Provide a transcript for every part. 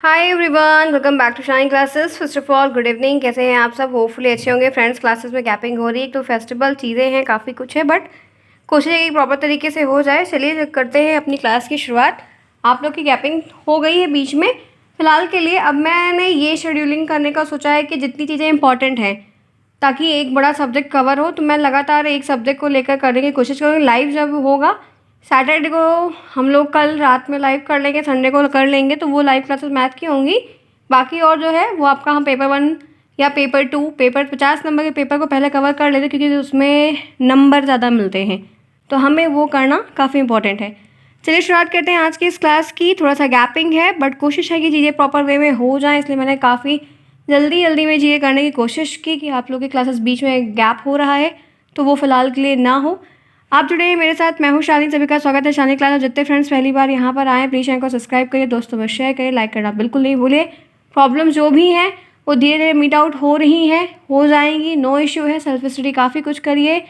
Hi everyone, welcome back to Shine Classes. First of all good evening. कैसे हैं आप सब? होपफुली अच्छे होंगे। फ्रेंड्स, क्लासेस में गैपिंग हो रही है तो फेस्टिवल चीज़ें हैं, काफ़ी कुछ है, बट कोशिश है कि प्रॉपर तरीके से हो जाए। चलिए करते हैं अपनी क्लास की शुरुआत। आप लोग की गैपिंग हो गई है बीच में फ़िलहाल के लिए। अब मैंने ये शेड्यूलिंग करने का सोचा है कि जितनी चीज़ें इंपॉर्टेंट हैं, ताकि एक बड़ा सब्जेक्ट कवर हो, तो मैं लगातार एक सब्जेक्ट को लेकर करने की कोशिश करूँगी। लाइव जब होगा सैटरडे को, हम लोग कल रात में लाइव कर लेंगे, संडे को कर लेंगे, तो वो लाइव क्लासेस मैथ की होंगी। बाकी और जो है वो आपका हम पेपर 1 या पेपर 2, पेपर 50 नंबर के पेपर को पहले कवर कर लेते, क्योंकि उसमें नंबर ज़्यादा मिलते हैं, तो हमें वो करना काफ़ी इंपॉर्टेंट है। चलिए शुरुआत करते हैं आज की इस क्लास की। थोड़ा सा गैपिंग है, बट कोशिश है कि चीज़ें प्रॉपर वे में हो जाएँ, इसलिए मैंने काफ़ी जल्दी जल्दी में चीज़ें करने की कोशिश की कि आप लोग की क्लासेस बीच में गैप हो रहा है तो वो फ़िलहाल के लिए ना हो। आप जुड़े हैं मेरे साथ, मैं हूँ शानी। सभी का स्वागत है शानी क्लास में। जितने फ्रेंड्स पहली बार यहाँ पर आए, प्लीज़ चैनल को सब्सक्राइब करिए, दोस्तों में शेयर करिए, लाइक करना बिल्कुल नहीं भूलिए। प्रॉब्लम जो भी हैं वो धीरे धीरे मीट आउट हो रही हैं, हो जाएंगी, नो इश्यू है। सेल्फ स्टडी काफ़ी कुछ करिए।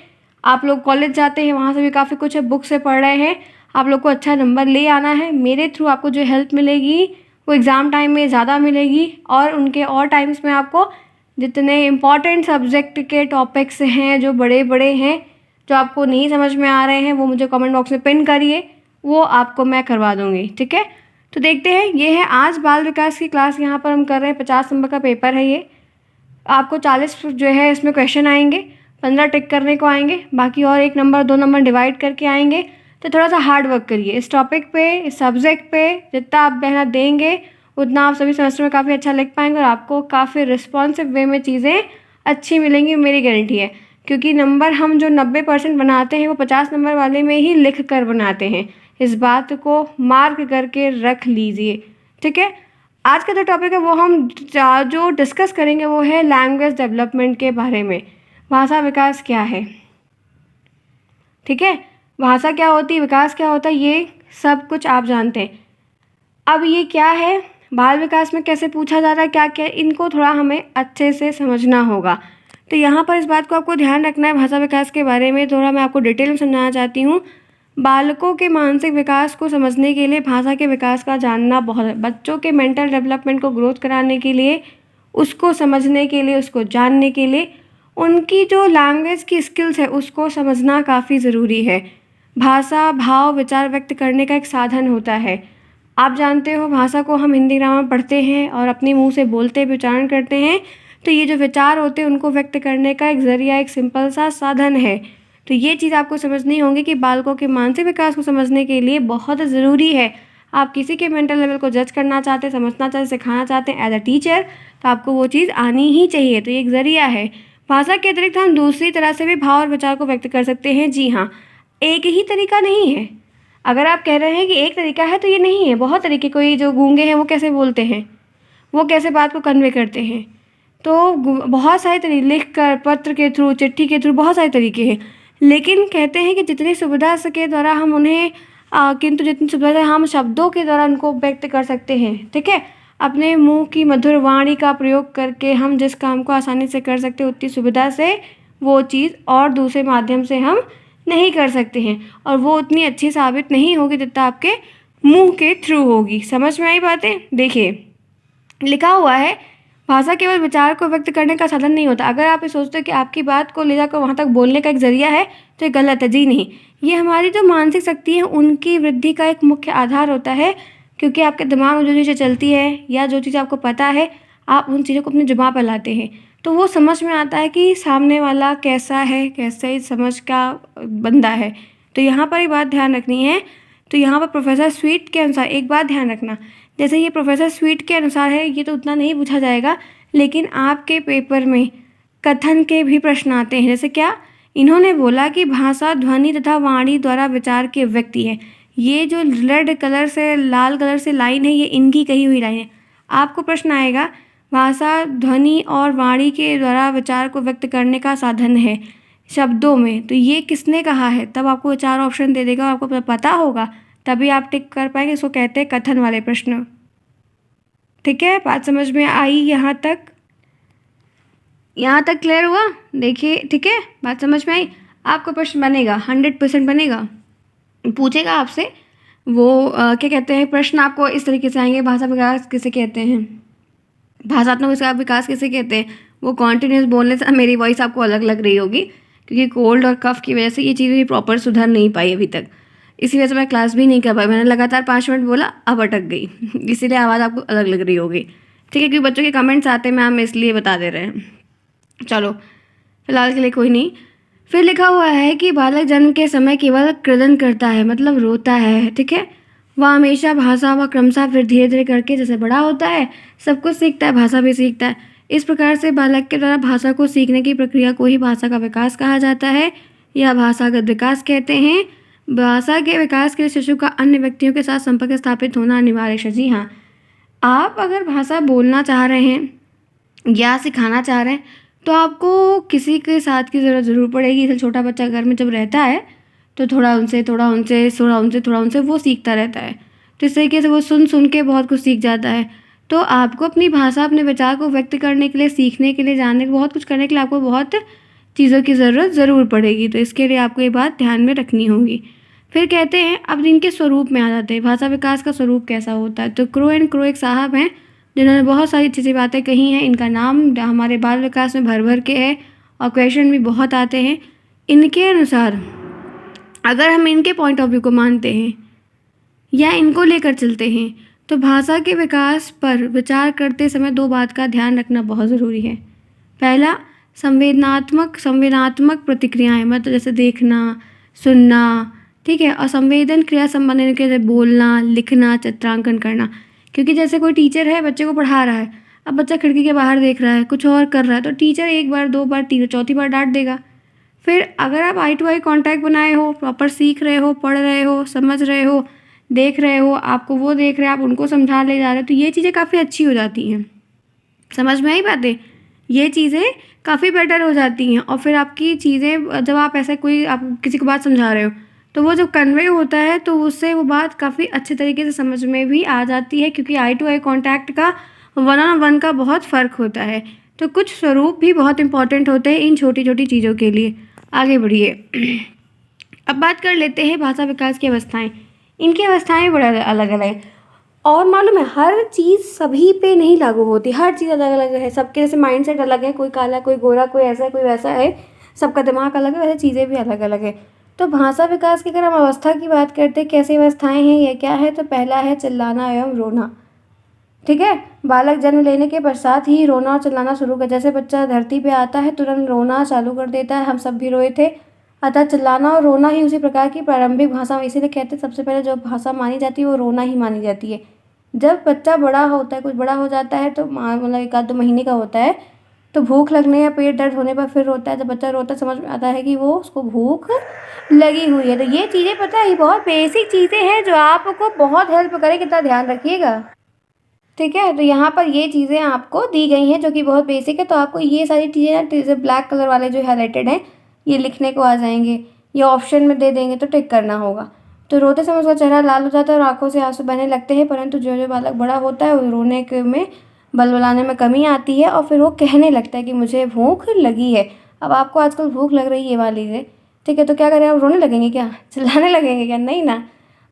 आप लोग कॉलेज जाते हैं, वहाँ से भी काफ़ी कुछ है, बुक से पढ़ रहे हैं, आप लोग को अच्छा नंबर ले आना है। मेरे थ्रू आपको जो हेल्प मिलेगी वो एग्ज़ाम टाइम में ज़्यादा मिलेगी, और उनके और टाइम्स में आपको जितने इम्पॉर्टेंट सब्जेक्ट के टॉपिक्स हैं, जो बड़े बड़े हैं, जो आपको नहीं समझ में आ रहे हैं, वो मुझे कमेंट बॉक्स में पिन करिए, वो आपको मैं करवा दूँगी। ठीक है, तो देखते हैं। ये है आज बाल विकास की क्लास। यहाँ पर हम कर रहे हैं 50 नंबर का पेपर है ये। आपको 40 जो है इसमें क्वेश्चन आएंगे, 15 टिक करने को आएंगे, बाकी और 1 नंबर 2 नंबर डिवाइड करके आएंगे। तो थोड़ा सा हार्ड वर्क करिए इस टॉपिक पे, इस सब्जेक्ट पे। जितना आप मेहनत देंगे उतना आप सभी सेमेस्टर में काफ़ी अच्छा लिख पाएंगे, और आपको काफ़ी रिस्पॉन्सिव वे में चीज़ें अच्छी मिलेंगी, मेरी गारंटी है। क्योंकि नंबर हम जो 90% बनाते हैं वो 50 नंबर वाले में ही लिख कर बनाते हैं। इस बात को मार्क करके रख लीजिए। ठीक है, आज का जो टॉपिक है वो हम जो डिस्कस करेंगे वो है लैंग्वेज डेवलपमेंट के बारे में। भाषा विकास क्या है? ठीक है, भाषा क्या होती है, विकास क्या होता है, ये सब कुछ आप जानते हैं। अब ये क्या है, बाल विकास में कैसे पूछा जा रहा है, क्या क्या, इनको थोड़ा हमें अच्छे से समझना होगा। तो यहाँ पर इस बात को आपको ध्यान रखना है। भाषा विकास के बारे में थोड़ा मैं आपको डिटेल में समझाना चाहती हूँ। बालकों के मानसिक विकास को समझने के लिए भाषा के विकास का जानना बहुत, बच्चों के मेंटल डेवलपमेंट को ग्रोथ कराने के लिए, उसको समझने के लिए, उसको जानने के लिए, उनकी जो लैंग्वेज की स्किल्स है उसको समझना काफ़ी ज़रूरी है। भाषा भाव विचार व्यक्त करने का एक साधन होता है। आप जानते हो, भाषा को हम हिंदी ग्रामर पढ़ते हैं और अपने मुंह से बोलते भी, उच्चारण करते हैं, तो ये जो विचार होते हैं उनको व्यक्त करने का एक ज़रिया, एक सिंपल सा साधन है। तो ये चीज़ आपको समझनी होगी कि बालकों के मानसिक विकास को समझने के लिए बहुत ज़रूरी है। आप किसी के मेंटल लेवल को जज करना चाहते हैं, समझना चाहते, सिखाना चाहते हैं एज अ टीचर, तो आपको वो चीज़ आनी ही चाहिए। तो ये एक ज़रिया है। भाषा के अतिरिक्त हम दूसरी तरह से भी भाव और विचार को व्यक्त कर सकते हैं। जी हाँ, एक ही तरीका नहीं है। अगर आप कह रहे हैं कि एक तरीका है, तो ये नहीं है, बहुत तरीके। कोई जो गूंगे हैं वो कैसे बोलते हैं, वो कैसे बात को कन्वे करते हैं, तो बहुत सारे तरीके, लिख कर, पत्र के थ्रू, चिट्ठी के थ्रू, बहुत सारे तरीके हैं। लेकिन कहते हैं कि जितनी सुविधा के द्वारा हम उन्हें किंतु जितनी सुविधा से हम शब्दों के द्वारा उनको व्यक्त कर सकते हैं। ठीक है, अपने मुंह की मधुर वाणी का प्रयोग करके हम जिस काम को आसानी से कर सकते हैं, उतनी सुविधा से वो चीज़ और दूसरे माध्यम से हम नहीं कर सकते हैं, और वो उतनी अच्छी साबित नहीं होगी जितना आपके मुंह के थ्रू होगी। समझ में आई बातें? देखिए, लिखा हुआ है, भाषा केवल विचार को व्यक्त करने का साधन नहीं होता। अगर आप ये सोचते हो कि आपकी बात को ले जाकर वहाँ तक बोलने का एक ज़रिया है, तो ये गलत है। जी नहीं, ये हमारी जो मानसिक शक्ति है उनकी वृद्धि का एक मुख्य आधार होता है। क्योंकि आपके दिमाग में जो चीज़ें चलती है या जो चीज़ आपको पता है, आप उन चीज़ों को अपनी जुबान पर लाते हैं, तो वो समझ में आता है कि सामने वाला कैसा है, कैसे समझ का बंदा है। तो यहाँ पर एक बात ध्यान रखनी है। तो यहाँ पर प्रोफेसर स्वीट के अनुसार एक बात ध्यान रखना, जैसे ये प्रोफेसर स्वीट के अनुसार है, ये तो उतना नहीं पूछा जाएगा, लेकिन आपके पेपर में कथन के भी प्रश्न आते हैं। जैसे क्या, इन्होंने बोला कि भाषा ध्वनि तथा वाणी द्वारा विचार की व्यक्ति है। ये जो रेड कलर से, लाल कलर से लाइन है, ये इनकी कही हुई लाइन है। आपको प्रश्न आएगा, भाषा ध्वनि और वाणी के द्वारा विचार को व्यक्त करने का साधन है शब्दों में, तो ये किसने कहा है? तब आपको 4 ऑप्शन दे देगा, आपको पता होगा, तभी आप टिक कर पाएंगे। इसको कहते हैं कथन वाले प्रश्न। ठीक है, बात समझ में आई यहाँ तक? यहाँ तक क्लियर हुआ? देखिए, ठीक है, बात समझ में आई। आपका प्रश्न बनेगा, 100% बनेगा। पूछेगा आपसे, वो क्या कहते हैं, प्रश्न आपको इस तरीके से आएंगे, भाषा विकास किसे कहते हैं, भाषात्मक विकास किसे कहते हैं। वो कॉन्टिन्यूस बोलने से मेरी वॉइस आपको अलग लग रही होगी, क्योंकि कोल्ड और कफ की वजह से ये चीज़ें प्रॉपर सुधर नहीं पाई अभी तक। इसी वजह से मैं क्लास भी नहीं कर पाई, मैंने लगातार 5 मिनट बोला, अब अटक गई इसीलिए आवाज़ आपको अलग लग रही होगी। ठीक है, क्योंकि बच्चों के कमेंट्स आते हैं मैम, इसलिए बता दे रहे हैं। चलो फिलहाल के लिए कोई नहीं। फिर लिखा हुआ है कि बालक जन्म के समय केवल क्रदन करता है, मतलब रोता है। ठीक है, वह हमेशा भाषा व क्रमशः फिर धीरे धीरे करके जैसे बड़ा होता है सब कुछ सीखता है, भाषा भी सीखता है। इस प्रकार से बालक के द्वारा भाषा को सीखने की प्रक्रिया को ही भाषा का विकास कहा जाता है या भाषागत विकास कहते हैं। भाषा के विकास के लिए शिशु का अन्य व्यक्तियों के साथ संपर्क स्थापित होना अनिवार्य है। जी हाँ, आप अगर भाषा बोलना चाह रहे हैं या सिखाना चाह रहे हैं तो आपको किसी के साथ की ज़रूरत ज़रूर पड़ेगी। जैसे छोटा बच्चा घर में जब रहता है तो थोड़ा उनसे वो सीखता रहता है, तो इस तरीके से वो सुन सुन के बहुत कुछ सीख जाता है। तो आपको अपनी भाषा, अपने विचार को व्यक्त करने के लिए, सीखने के लिए, जानने के, बहुत कुछ करने के लिए आपको बहुत चीज़ों की ज़रूरत ज़रूर पड़ेगी। तो इसके लिए आपको ये बात ध्यान में रखनी होगी। फिर कहते हैं, अब इनके स्वरूप में आ जाते हैं, भाषा विकास का स्वरूप कैसा होता है। तो क्रो एंड क्रो एक साहब हैं जिन्होंने बहुत सारी अच्छी अच्छी बातें कही हैं। इनका नाम हमारे बाल विकास में भर भर के है और क्वेश्चन भी बहुत आते हैं। इनके अनुसार अगर हम इनके पॉइंट ऑफ व्यू को मानते हैं या इनको लेकर चलते हैं तो भाषा के विकास पर विचार करते समय 2 बात का ध्यान रखना बहुत ज़रूरी है। पहला, संवेदनात्मक प्रतिक्रियाएं, मतलब जैसे देखना, सुनना। ठीक है, और संवेदन क्रिया संबंधी के जैसे बोलना, लिखना, चित्रांकन करना। क्योंकि जैसे कोई टीचर है, बच्चे को पढ़ा रहा है, अब बच्चा खिड़की के बाहर देख रहा है, कुछ और कर रहा है, तो टीचर 1 बार 2 बार 3 चौथी बार डांट देगा। फिर अगर आप आई टू आई कांटेक्ट बनाए हो, प्रॉपर सीख रहे हो, पढ़ रहे हो, समझ रहे हो, देख रहे हो, आपको वो देख रहे हैं, आप उनको समझा ले जा रहे हो, तो ये चीज़ें काफ़ी अच्छी हो जाती हैं। समझ में आई बातें, ये चीज़ें काफ़ी बेटर हो जाती हैं। और फिर आपकी चीज़ें जब आप ऐसा कोई, आप किसी को बात समझा रहे हो तो वो जब कन्वे होता है तो उससे वो बात काफ़ी अच्छे तरीके से समझ में भी आ जाती है, क्योंकि आई टू आई कॉन्टैक्ट का, 1-on-1 का बहुत फ़र्क होता है। तो कुछ स्वरूप भी बहुत इंपॉर्टेंट होते हैं इन छोटी छोटी चीज़ों के लिए। आगे बढ़िए। अब बात कर लेते हैं भाषा विकास की अवस्थाएं। इनकी अवस्थाएं बड़ा अलग अलग है, और मालूम है हर चीज़ सभी पे नहीं लागू होती, हर चीज़ अलग अलग है। सबके जैसे माइंडसेट अलग है, कोई काला, कोई गोरा, कोई ऐसा, कोई वैसा है, सबका दिमाग अलग है, वैसे चीज़ें भी अलग अलग है। तो भाषा विकास की अगर हम अवस्था की बात करते हैं, कैसी अवस्थाएं हैं, ये क्या है, तो पहला है चिल्लाना एवं रोना। ठीक है, बालक जन्म लेने के पश्चात ही रोना और चिल्लाना शुरू कर, जैसे बच्चा धरती पे आता है तुरंत रोना चालू कर देता है, हम सब भी रोए थे। अतः चिल्लाना और रोना ही उसी प्रकार की प्रारंभिक भाषा, इसीलिए कहते हैं सबसे पहले जो भाषा मानी जाती है वो रोना ही मानी जाती है। जब बच्चा बड़ा होता है, कुछ बड़ा हो जाता है, तो मतलब 1-2 महीने का होता है, तो भूख लगने या पेट दर्द होने पर फिर रोता है। जब बच्चा रोता है समझ में आता है कि वो, उसको भूख लगी हुई है। तो ये चीज़ें पता है, ये बहुत बेसिक चीज़ें हैं जो आपको बहुत हेल्प करें, कितना ध्यान रखिएगा। ठीक है, तो यहाँ पर ये चीज़ें आपको दी गई हैं जो कि बहुत बेसिक है। तो आपको ये सारी चीज़ें ना, जैसे ब्लैक कलर वाले जो हाईलाइटेड हैं, ये लिखने को आ जाएंगे, ये ऑप्शन में दे देंगे तो टिक करना होगा। तो रोते समय उसका चेहरा लाल हो जाता है और आंखों से आंसू बहने लगते हैं, परंतु जो जो बालक बड़ा होता है वो रोने के में, बलबलाने में कमी आती है और फिर वो कहने लगता है कि मुझे भूख लगी है। अब आपको आजकल भूख लग रही है, मान लीजिए, ठीक है, तो क्या करें, आप रोने लगेंगे क्या, चिल्लाने लगेंगे क्या, नहीं ना।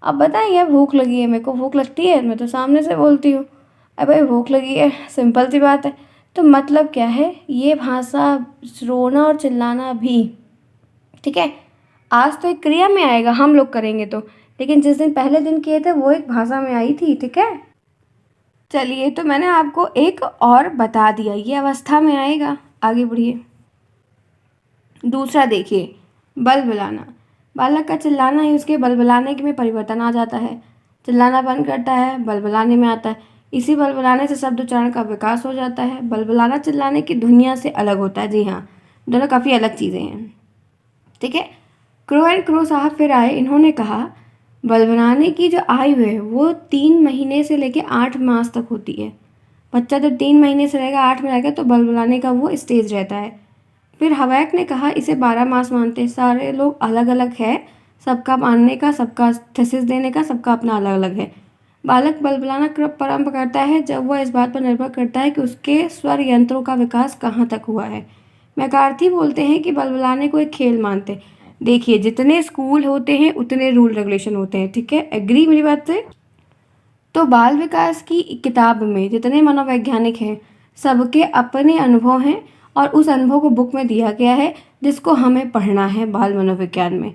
अब बताएं, यार भूख लगी है, मेरे को भूख लगती है, मैं तो सामने से बोलती हूँ, अरे भाई भूख लगी है, सिंपल सी बात है। तो मतलब क्या है, ये भाषा, रोना और चिल्लाना भी, ठीक है, आज तो एक क्रिया में आएगा, हम लोग करेंगे तो, लेकिन जिस दिन पहले दिन किए थे वो एक भाषा में आई थी। ठीक है, चलिए, तो मैंने आपको एक और बता दिया, ये अवस्था में आएगा। आगे बढ़िए। दूसरा देखिए, बलबलाना। बालक का चिल्लाना ही उसके बलबलाने में परिवर्तन आ जाता है। चिल्लाना बंद करता है, बलबलाने में आता है। इसी बलबलाने से शब्द उच्चारण का विकास हो जाता है। बलबलाना चिल्लाने की दुनिया से अलग होता है। जी हाँ, दोनों काफ़ी अलग चीज़ें हैं। ठीक है, क्रो एंड क्रो साहब फिर आए, इन्होंने कहा बलबलाने की जो आयु है वो 3 महीने से लेकर 8 मास तक होती है। बच्चा जब 3 महीने से रहेगा, 8 में रहेगा, तो बलबलाने का वो स्टेज रहता है। फिर हवैक ने कहा इसे 12 मास मानते हैं। सारे लोग अलग अलग है, सबका मानने का, सबका थीसिस देने का, सबका अपना अलग अलग है। बालक बलबलाना कब प्रारंभ करता है, जब वह इस बात पर निर्भर करता है कि उसके स्वर यंत्रों का विकास कहाँ तक हुआ है। मैकार्थी बोलते हैं कि बलबलाने को एक खेल मानते, देखिए जितने स्कूल होते हैं उतने रूल रेगुलेशन होते हैं, ठीक है, एग्री मेरी बात से। तो बाल विकास की किताब में जितने मनोवैज्ञानिक हैं सबके अपने अनुभव हैं और उस अनुभव को बुक में दिया गया है जिसको हमें पढ़ना है बाल मनोविज्ञान में।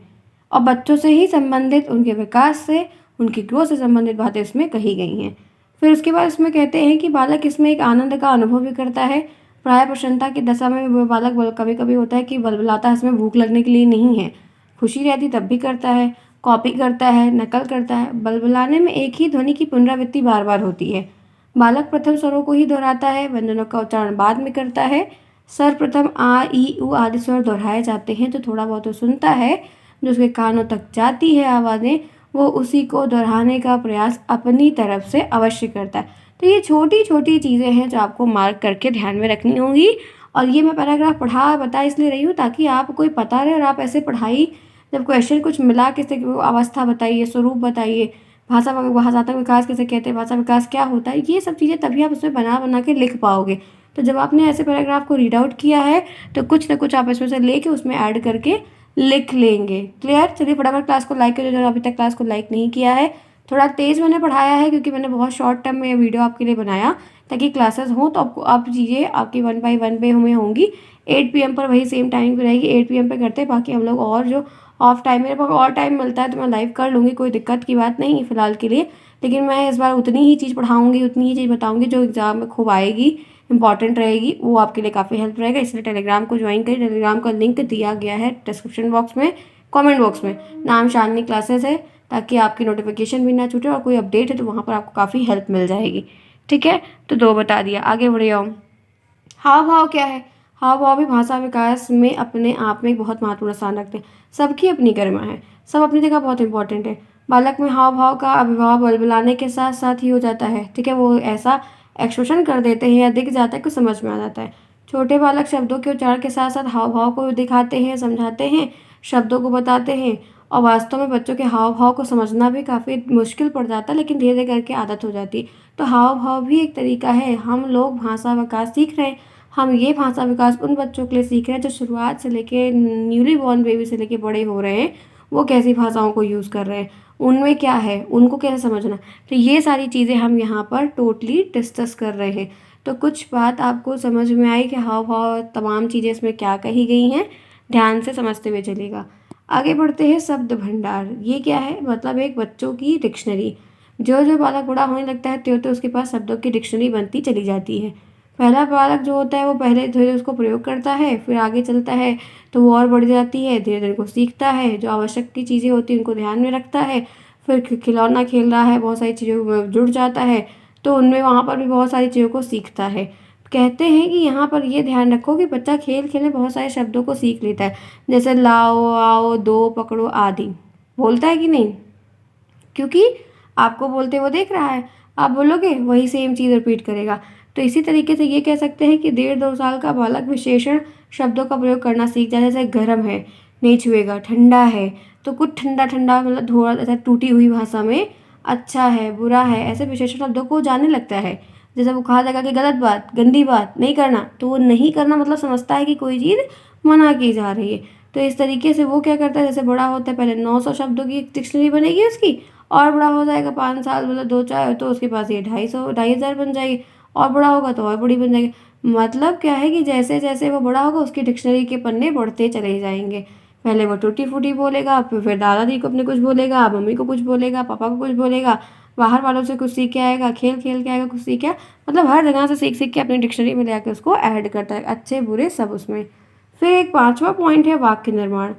और बच्चों से ही संबंधित उनके विकास से, उनकी ग्रोथ से संबंधित बातें इसमें कही गई हैं। फिर उसके बाद इसमें कहते हैं कि बालक इसमें एक आनंद का अनुभव भी करता है। प्राय प्रसन्नता की दशा में वो बालक कभी कभी होता है कि बलबलाता है, इसमें भूख लगने के लिए नहीं है, खुशी रहती तब भी करता है, कॉपी करता है, नकल करता है। बलबलाने में एक ही ध्वनि की पुनरावृत्ति बार बार होती है। बालक प्रथम स्वरों को ही दोहराता है, व्यंजनों का उच्चारण बाद में करता है। सर्वप्रथम आ ई उ आदि स्वर दोहराए जाते हैं तो थोड़ा बहुत तो सुनता है, जो उसके कानों तक जाती है आवाज़ें वो उसी को दोहराने का प्रयास अपनी तरफ से अवश्य करता है। तो ये छोटी छोटी चीज़ें हैं जो आपको मार्क करके ध्यान में रखनी होंगी। और ये मैं पैराग्राफ बता इसलिए रही हूँ ताकि आपको कोई पता रहे और आप ऐसे पढ़ाई, जब क्वेश्चन कुछ मिला किसी को अवस्था बताइए, स्वरूप बताइए, भाषात्मक विकास किसे कहते हैं, भाषा विकास क्या होता है, ये सब चीज़ें तभी आप उसमें बना बना के लिख पाओगे। तो जब आपने ऐसे पैराग्राफ को रीड आउट किया है तो कुछ ना कुछ आप इसमें से लेके उसमें ऐड करके लिख लेंगे। क्लियर? चलिए फटाफट क्लास को लाइक करिए जो अभी तक क्लास को लाइक नहीं किया है। थोड़ा तेज़ मैंने पढ़ाया है क्योंकि मैंने बहुत शॉर्ट टर्म में वीडियो आपके लिए बनाया ताकि क्लासेस हों तो आपको आप चीज़ें आपकी 1 बाय 1 पे हमें होंगी। 8 PM पर वही सेम टाइम पर रहेगी, 8 PM पे करते हैं। बाकी हम लोग और जो ऑफ टाइम, मेरे पास और टाइम मिलता है तो मैं लाइव कर लूँगी, कोई दिक्कत की बात नहीं फ़िलहाल के लिए। लेकिन मैं इस बार उतनी ही चीज़ पढ़ाऊँगी, उतनी ही चीज़ बताऊँगी जो एग्ज़ाम में खूब आएगी, इंपॉर्टेंट रहेगी, वो आपके लिए काफ़ी हेल्प रहेगा। इसलिए टेलीग्राम को ज्वाइन करिए। टेलीग्राम का लिंक दिया गया है डिस्क्रिप्शन बॉक्स में, कमेंट बॉक्स में। नाम शालिनी क्लासेस है ताकि आपकी नोटिफिकेशन भी ना छूटे और कोई अपडेट है तो वहाँ पर आपको काफ़ी हेल्प मिल जाएगी। ठीक है, तो 2 बता दिया, आगे बढ़ जाओ। हाव भाव क्या है? हाव भाव भी भाषा विकास में अपने आप में एक बहुत महत्वपूर्ण स्थान रखते हैं। सबकी अपनी गरिमा है, सब अपनी जगह बहुत इंपॉर्टेंट है। बालक में हाव भाव का आविर्भाव बलबलाने के साथ साथ ही हो जाता है, ठीक है, वो ऐसा एक्सप्रेशन कर देते हैं या दिख जाता है कि समझ में आ जाता है। छोटे बालक शब्दों के उच्चारण के साथ साथ हाव भाव को दिखाते हैं, समझाते हैं, शब्दों को बताते हैं। और वास्तव में बच्चों के हाव भाव को समझना भी काफ़ी मुश्किल पड़ जाता है लेकिन धीरे धीरे करके आदत हो जाती है। तो हाव भाव भी एक तरीका है। हम लोग भाषा विकास सीख रहे हैं, हम ये भाषा विकास उन बच्चों के लिए सीख रहे हैं जो शुरुआत से लेके न्यूली बॉर्न बेबी से लेके बड़े हो रहे हैं, वो कैसी भाषाओं को यूज़ कर रहे हैं, उनमें क्या है, उनको कैसे समझना। तो ये सारी चीज़ें हम यहाँ पर टोटली डिस्कस कर रहे हैं। तो कुछ बात आपको समझ में आई कि हाव भाव तमाम चीज़ें इसमें क्या कही गई हैं, ध्यान से समझते हुए चलेगा। आगे बढ़ते हैं शब्द भंडार। ये क्या है? मतलब एक बच्चों की डिक्शनरी। जो जो बालक बड़ा होने लगता है त्यों त्यों उसके पास शब्दों की डिक्शनरी बनती चली जाती है। पहला बालक जो होता है वो पहले धीरे उसको प्रयोग करता है, फिर आगे चलता है तो वो और बढ़ जाती है, धीरे धीरे को सीखता है, जो आवश्यक की चीज़ें होती हैं उनको ध्यान में रखता है। फिर खिलौना खेल रहा है, बहुत सारी चीज़ों में जुड़ जाता है तो उनमें वहाँ पर भी बहुत सारी चीज़ों को सीखता है। कहते हैं कि यहाँ पर ये ध्यान रखो कि बच्चा खेल खेल में बहुत सारे शब्दों को सीख लेता है, जैसे लाओ, आओ, दो, पकड़ो आदि। बोलता है कि नहीं? क्योंकि आपको बोलते वो देख रहा है, आप बोलोगे वही सेम चीज़ रिपीट करेगा। तो इसी तरीके से ये कह सकते हैं कि 1.5-2 साल का बालक विशेषण शब्दों का प्रयोग करना सीख जाए। जैसे गर्म है, नहीं छुएगा, ठंडा है तो कुछ ठंडा ठंडा मतलब थोड़ा ऐसा टूटी हुई भाषा में, अच्छा है, बुरा है, ऐसे विशेषण शब्दों को जानने लगता है। जैसे वो कहा जाएगा कि गलत बात, गंदी बात नहीं करना, तो वो नहीं करना मतलब समझता है कि कोई चीज़ मना की जा रही है। तो इस तरीके से वो क्या करता है, जैसे बड़ा होता है पहले 900 शब्दों की एक डिक्शनरी बनेगी उसकी, और बड़ा हो जाएगा 5 साल मतलब 2-4 तो उसके पास ये 2,500 बन जाएगी, और बड़ा होगा तो और बड़ी बन जाएगी। मतलब क्या है कि जैसे जैसे वो बड़ा होगा उसकी डिक्शनरी के पन्ने बढ़ते चले जाएंगे। पहले वो टूटी फूटी बोलेगा, फिर दादाजी को अपने कुछ बोलेगा, मम्मी को कुछ बोलेगा, पापा को कुछ बोलेगा, बाहर वालों से कुछ सीख के आएगा, खेल खेल के आएगा, कुछ सीख के मतलब हर जगह से सीख सीख के अपनी डिक्शनरी में ले आके उसको ऐड करता है, अच्छे बुरे सब उसमें। फिर एक 5वां पॉइंट है वाक्य निर्माण।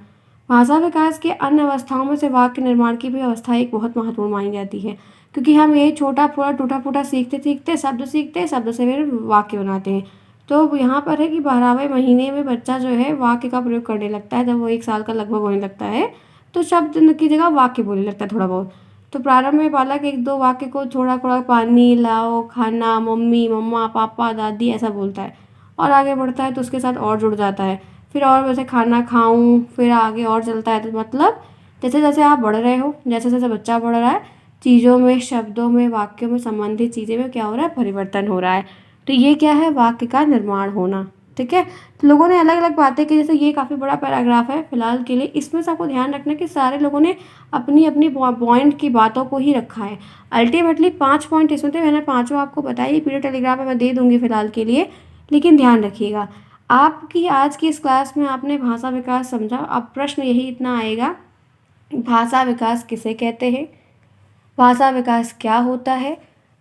भाषा विकास के अन्य अवस्थाओं में से वाक्य निर्माण की भी अवस्था एक बहुत महत्वपूर्ण मानी जाती है, क्योंकि हम ये छोटा फूटा टूटा फूटा सीखते सीखते शब्द सीखते हैं, शब्द से फिर वाक्य बनाते हैं। तो यहाँ पर है कि 12वें महीने में बच्चा जो है वाक्य का प्रयोग करने लगता है। जब वो 1 साल का लगभग होने लगता है तो शब्द की जगह वाक्य बोलने लगता है थोड़ा बहुत। तो प्रारंभ में बालक 1-2 वाक्य को थोड़ा थोड़ा पानी लाओ, खाना, मम्मी, मम्मा, पापा, दादी ऐसा बोलता है, और आगे बढ़ता है तो उसके साथ और जुड़ जाता है। फिर और वैसे खाना खाऊं, फिर आगे और चलता है। तो मतलब जैसे जैसे आप बढ़ रहे हो, जैसे जैसे बच्चा बढ़ रहा है, चीज़ों में, शब्दों में, वाक्यों में, संबंधित चीज़ें में क्या हो रहा है, परिवर्तन हो रहा है। तो ये क्या है, वाक्य का निर्माण होना। ठीक है। तो लोगों ने अलग अलग बातें की, जैसे ये काफ़ी बड़ा पैराग्राफ है फिलहाल के लिए, इसमें से आपको ध्यान रखना कि सारे लोगों ने अपनी अपनी पॉइंट की बातों को ही रखा है। अल्टीमेटली 5 पॉइंट इसमें थे, मैंने पाँचों आपको बताई, पीडीएफ टेलीग्राम में मैं दे दूंगी फिलहाल के लिए। लेकिन ध्यान रखिएगा, आपकी आज की इस क्लास में आपने भाषा विकास समझा। अब प्रश्न यही इतना आएगा, भाषा विकास किसे कहते हैं, भाषा विकास क्या होता है,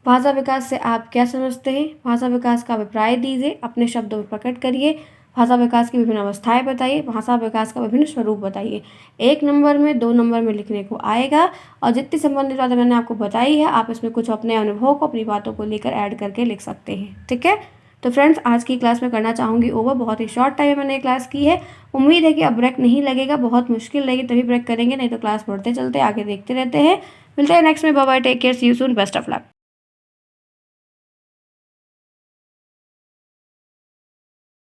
भाषा विकास से आप क्या समझते हैं, भाषा विकास का अभिप्राय दीजिए, अपने शब्दों में प्रकट करिए, भाषा विकास की विभिन्न अवस्थाएं बताइए, भाषा विकास का विभिन्न स्वरूप बताइए। 1 नंबर में 2 नंबर में लिखने को आएगा। और जितनी संबंधित बातें मैंने आपको बताई है, आप इसमें कुछ अपने अनुभव को, अपनी बातों को लेकर ऐड करके लिख सकते हैं। ठीक है। तो फ्रेंड्स, आज की क्लास में करना चाहूँगी ओवर, बहुत ही शॉर्ट टाइम में मैंने क्लास की है। उम्मीद है कि अब ब्रेक नहीं लगेगा, बहुत मुश्किल रहेगी तभी ब्रेक करेंगे, नहीं तो क्लास बढ़ते चलते आगे देखते रहते हैं। मिलते हैं नेक्स्ट में, bye bye, take care, see you soon, best of luck.